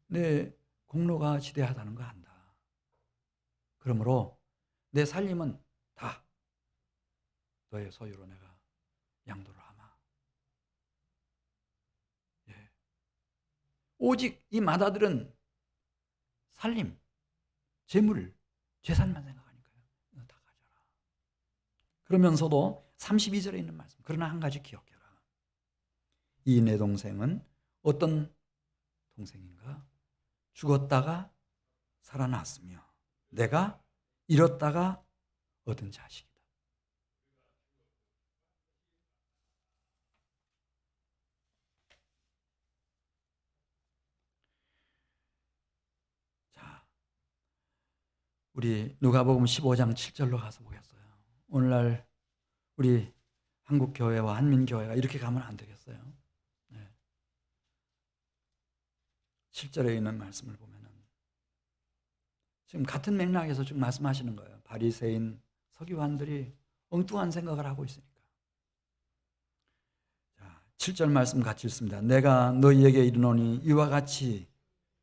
내 공로가 지대하다는 거 안다. 그러므로 내 살림은 다 너의 소유로 내가 양도를 하마. 오직 이 맏아들은 살림, 재물, 재산만 생각하니까요. 다 가져라. 그러면서도 32절에 있는 말씀. 그러나 한 가지 기억해라. 이 내 동생은 어떤 동생인가? 죽었다가 살아났으며 내가 잃었다가 얻은 자식이다. 자, 우리 누가복음 15장 7절로 가서 보겠어요. 오늘날 우리 한국교회와 한민교회가 이렇게 가면 안 되겠어요. 7절에 있는 말씀을 보면은 지금 같은 맥락에서 쭉 말씀하시는 거예요. 바리새인 서기관들이 엉뚱한 생각을 하고 있으니까. 자, 7절 말씀 같이 읽습니다. 내가 너희에게 이르노니 이와 같이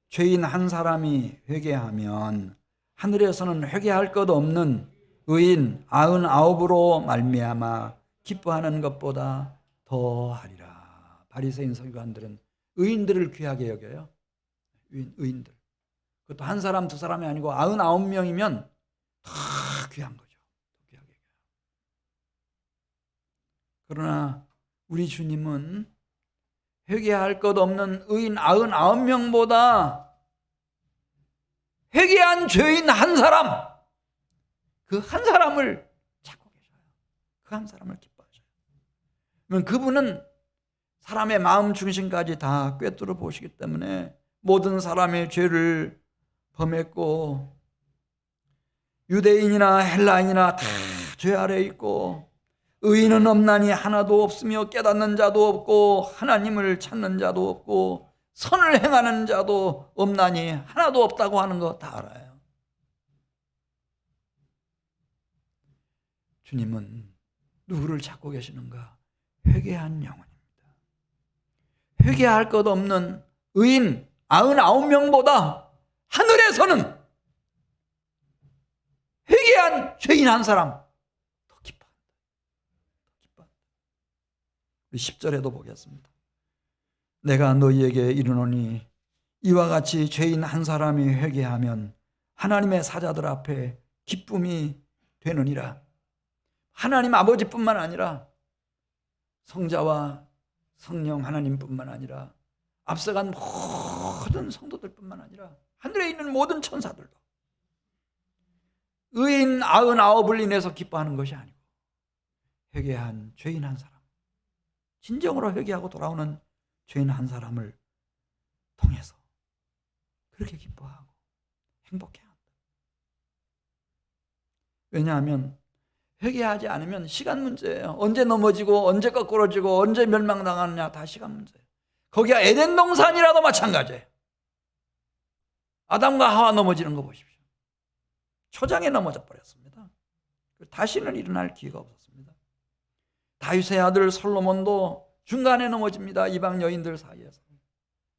죄인 한 사람이 회개하면 하늘에서는 회개할 것 없는 의인 99으로 말미암아 기뻐하는 것보다 더하리라. 바리새인 서기관들은 의인들을 귀하게 여겨요. 의인들. 그것도 한 사람 두 사람이 아니고 99명이면 다 귀한 거죠. 귀하게 여겨요. 그러나 우리 주님은 회개할 것 없는 의인 99명보다 회개한 죄인 한 사람, 그 한 사람을 찾고 계셔요. 그 한 사람을 기뻐하셔요. 그러면 그분은 사람의 마음 중심까지 다 꿰뚫어 보시기 때문에 모든 사람의 죄를 범했고 유대인이나 헬라인이나 다 죄 아래 있고 의인은 없나니 하나도 없으며 깨닫는 자도 없고 하나님을 찾는 자도 없고 선을 행하는 자도 없나니 하나도 없다고 하는 거 다 알아요. 주님은 누구를 찾고 계시는가? 회개한 영혼입니다. 회개할 것 없는 의인 99명보다 하늘에서는 회개한 죄인 한 사람 더 기뻐한다. 10절에도 보겠습니다. 내가 너희에게 이르노니 이와 같이 죄인 한 사람이 회개하면 하나님의 사자들 앞에 기쁨이 되느니라. 하나님 아버지뿐만 아니라 성자와 성령 하나님뿐만 아니라 앞서간 모든 성도들뿐만 아니라 하늘에 있는 모든 천사들도 의인 99을 인해서 기뻐하는 것이 아니고 회개한 죄인 한 사람, 진정으로 회개하고 돌아오는 죄인 한 사람을 통해서 그렇게 기뻐하고 행복해한다. 왜냐하면 회개하지 않으면 시간 문제예요. 언제 넘어지고 언제 거꾸러지고 언제 멸망당하느냐 다 시간 문제예요. 거기가 에덴 동산이라도 마찬가지예요. 아담과 하와 넘어지는 거 보십시오. 초장에 넘어져 버렸습니다. 다시는 일어날 기회가 없었습니다. 다윗의 아들 솔로몬도 중간에 넘어집니다. 이방 여인들 사이에서.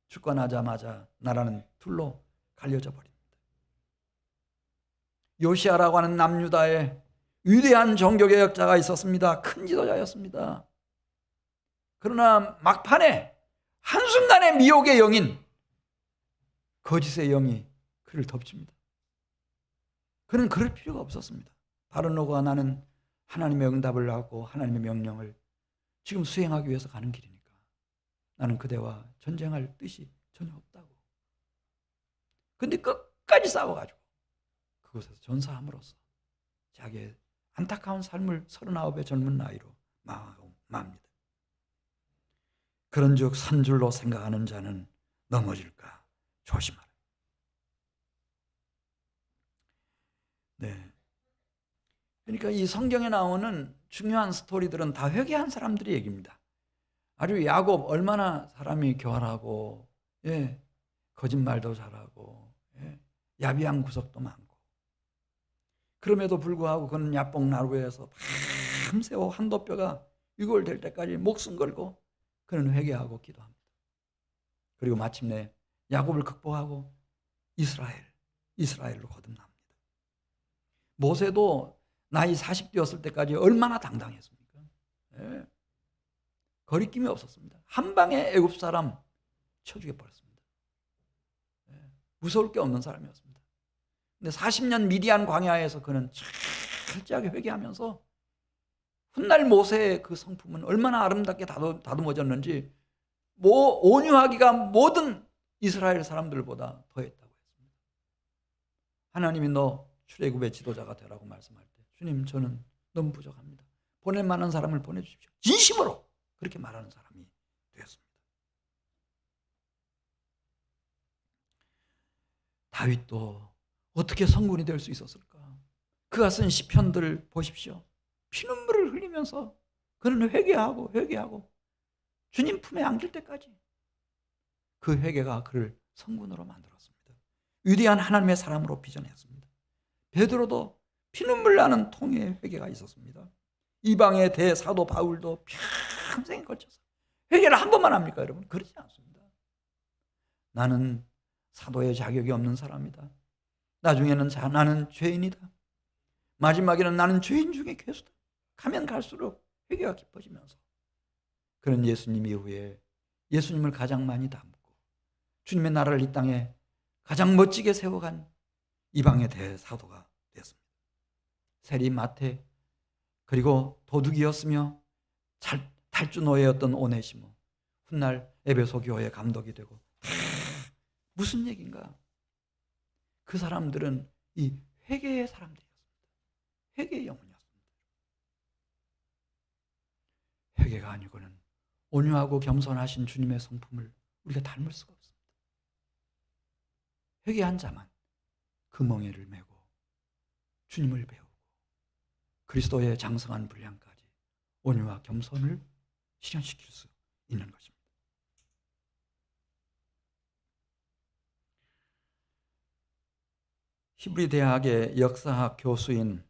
주권하자마자 나라는 둘로 갈려져 버립니다. 요시아라고 하는 남유다의 위대한 종교개혁자가 있었습니다. 큰 지도자였습니다. 그러나 막판에 한순간에 미혹의 영인 거짓의 영이 그를 덮칩니다. 그는 그럴 필요가 없었습니다. 바르노가 나는 하나님의 응답을 받고 하나님의 명령을 지금 수행하기 위해서 가는 길이니까 나는 그대와 전쟁할 뜻이 전혀 없다고. 근데 끝까지 싸워가지고 그곳에서 전사함으로써 자기의 안타까운 삶을 39의 젊은 나이로 망하고 맙니다. 그런즉 선 줄로 생각하는 자는 넘어질까 조심하라. 네. 그러니까 이 성경에 나오는 중요한 스토리들은 다 회개한 사람들의 얘기입니다. 아주 야곱 얼마나 사람이 교활하고, 예, 거짓말도 잘하고, 예, 야비한 구석도 많고, 그럼에도 불구하고 그는 야뽕나루에서 밤새워 한도뼈가 유골될 때까지 목숨 걸고 그는 회개하고 기도합니다. 그리고 마침내 야곱을 극복하고 이스라엘로 거듭납니다. 모세도 나이 40되었을 때까지 얼마나 당당했습니까? 예. 거리낌이 없었습니다. 한 방에 애굽 사람 쳐 죽여버렸습니다. 예. 무서울 게 없는 사람이었습니다. 근데 40년 미디안 광야에서 그는 철저하게 회개하면서 훗날 모세의 그 성품은 얼마나 아름답게 다듬어졌는지 온유하기가 모든 이스라엘 사람들보다 더했다고 했습니다. 하나님이 너 출애굽의 지도자가 되라고 말씀할 때 주님 저는 너무 부족합니다. 보낼 만한 사람을 보내주십시오. 진심으로 그렇게 말하는 사람이 되었습니다. 다윗도 어떻게 성군이 될 수 있었을까? 그가 쓴 시편들 보십시오. 피눈물을 흘리면서 그는 회개하고 주님 품에 안길 때까지 그 회개가 그를 성군으로 만들었습니다. 위대한 하나님의 사람으로 빚어냈습니다. 베드로도 피눈물 나는 통의 회개가 있었습니다. 이방의 대사도 바울도 평생에 걸쳐서 회개를 한 번만 합니까 여러분? 그렇지 않습니다. 나는 사도의 자격이 없는 사람이다. 나중에는 나는 죄인이다. 마지막에는 나는 죄인 중에 괴수다. 가면 갈수록 회개가 깊어지면서 그런 예수님 이후에 예수님을 가장 많이 닮고 주님의 나라를 이 땅에 가장 멋지게 세워간 이방의 대사도가 되었습니다. 세리 마태 그리고 도둑이었으며 탈주노예였던 오네시모 훗날 에베소 교회의 감독이 되고 무슨 얘기인가? 그 사람들은 이 회개의 사람들이었습니다. 회개의 영혼이었습니다. 회개가 아니고는 온유하고 겸손하신 주님의 성품을 우리가 닮을 수가 없습니다. 회개한 자만 그 멍에를 메고 주님을 배우고 그리스도의 장성한 분량까지 온유와 겸손을 실현시킬 수 있는 것입니다. 히브리 대학의 역사학 교수인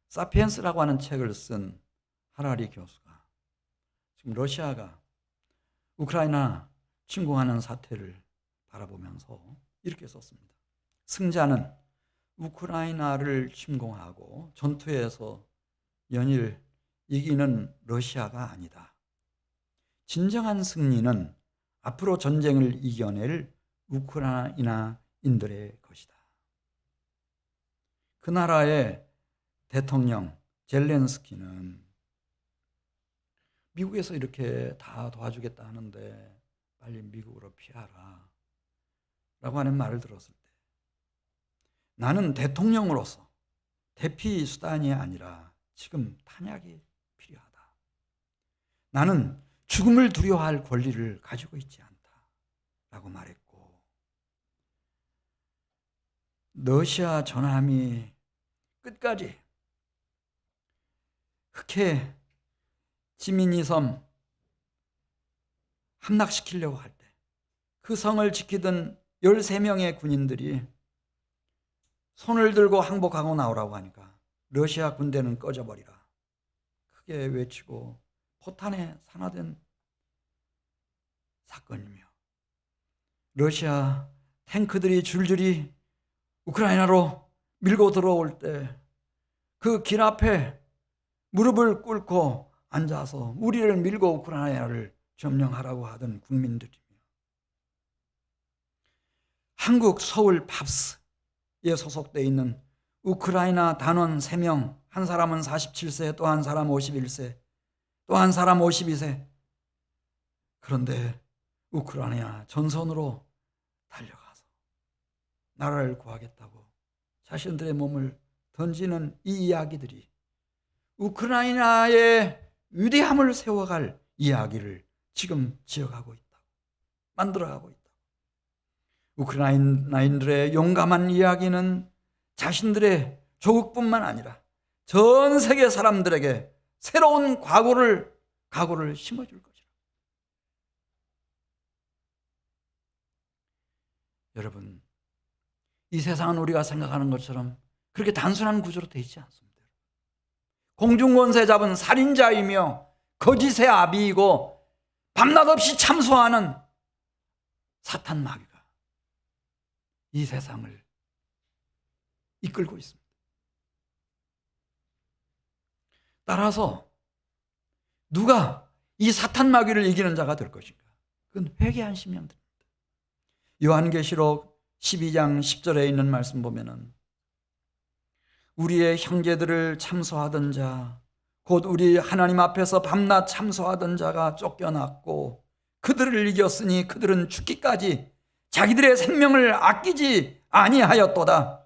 사피엔스라고 하는 책을 쓴 하라리 교수가 지금 러시아가 우크라이나 침공하는 사태를 바라보면서 이렇게 썼습니다. 승자는 우크라이나를 침공하고 전투에서 연일 이기는 러시아가 아니다. 진정한 승리는 앞으로 전쟁을 이겨낼 우크라이나인들의 것이다. 그 나라의 대통령 젤렌스키는 미국에서 이렇게 다 도와주겠다 하는데 빨리 미국으로 피하라 라고 하는 말을 들었을 때 나는 대통령으로서 대피 수단이 아니라 지금 탄약이 필요하다. 나는 죽음을 두려워할 권리를 가지고 있지 않다 라고 말했고 러시아 전함이 끝까지 흑해 지미니 섬 함락시키려고 할 때 그 성을 지키던 13명의 군인들이 손을 들고 항복하고 나오라고 하니까 러시아 군대는 꺼져버리라 크게 외치고 포탄에 산화된 사건이며 러시아 탱크들이 줄줄이 우크라이나로 밀고 들어올 때 그 길 앞에 무릎을 꿇고 앉아서 우리를 밀고 우크라이나를 점령하라고 하던 국민들이며 한국 서울 팝스에 소속되어 있는 우크라이나 단원 3명, 한 사람은 47세, 또 한 사람 51세, 또 한 사람 52세. 그런데 우크라이나 전선으로 달려가서 나라를 구하겠다고 자신들의 몸을 던지는 이 이야기들이 우크라이나의 위대함을 세워갈 이야기를 지금 지어가고 있다. 만들어가고 있다. 우크라이나인들의 용감한 이야기는 자신들의 조국뿐만 아니라 전 세계 사람들에게 새로운 각오를 심어줄 것이다. 여러분, 이 세상은 우리가 생각하는 것처럼 그렇게 단순한 구조로 되어 있지 않습니다. 공중권세 잡은 살인자이며 거짓의 아비이고 밤낮 없이 참소하는 사탄 마귀가 이 세상을 이끌고 있습니다. 따라서 누가 이 사탄 마귀를 이기는 자가 될 것인가? 그건 회개한 심령들입니다. 요한계시록 12장 10절에 있는 말씀 보면은 우리의 형제들을 참소하던 자, 곧 우리 하나님 앞에서 밤낮 참소하던 자가 쫓겨났고 그들을 이겼으니 그들은 죽기까지 자기들의 생명을 아끼지 아니하였도다.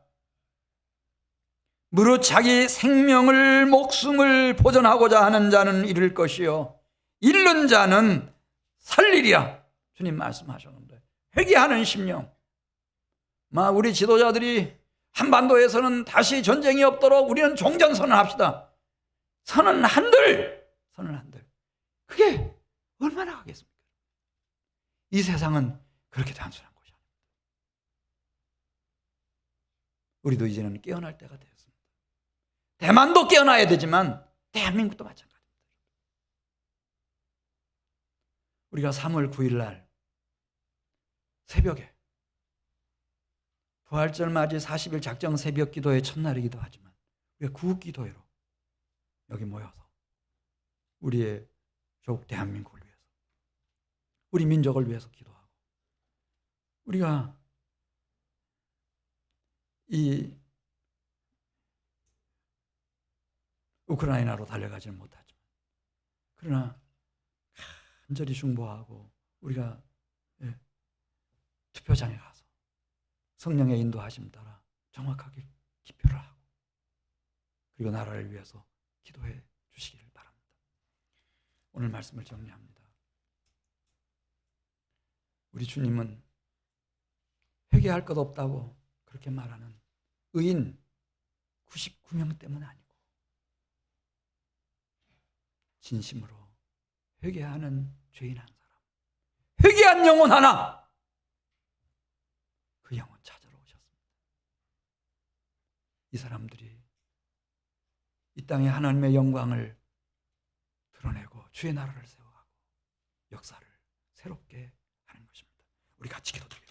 무릇 자기 생명을 목숨을 보존하고자 하는 자는 잃을 것이요 잃는 자는 살리리라. 주님 말씀하셨는데 회개하는 심령. 우리 지도자들이 한반도에서는 다시 전쟁이 없도록 우리는 종전선언 합시다. 선언 한들. 그게 얼마나 하겠습니까? 이 세상은 그렇게 단순한 것이 아닙니다. 우리도 이제는 깨어날 때가 되었습니다. 대만도 깨어나야 되지만 대한민국도 마찬가지입니다. 우리가 3월 9일 날 새벽에 부활절 맞이 40일 작정 새벽 기도의 첫날이기도 하지만 우리가 구국 기도회로 여기 모여서 우리의 조국 대한민국을 위해서 우리 민족을 위해서 기도하고 우리가 이 우크라이나로 달려가지는 못하지만 그러나 간절히 중보하고 우리가 투표장에 가서 성령의 인도하심 따라 정확하게 기표를 하고 그리고 나라를 위해서 기도해 주시기를 바랍니다. 오늘 말씀을 정리합니다. 우리 주님은 회개할 것 없다고 그렇게 말하는 의인 99명 때문 아니고 진심으로 회개하는 죄인 한 사람, 회개한 영혼 하나, 그 영혼 찾으러 오셨습니다. 이 사람들이 이 땅에 하나님의 영광을 드러내고 주의 나라를 세워가고 역사를 새롭게 하는 것입니다. 우리 같이 기도드리겠습니다.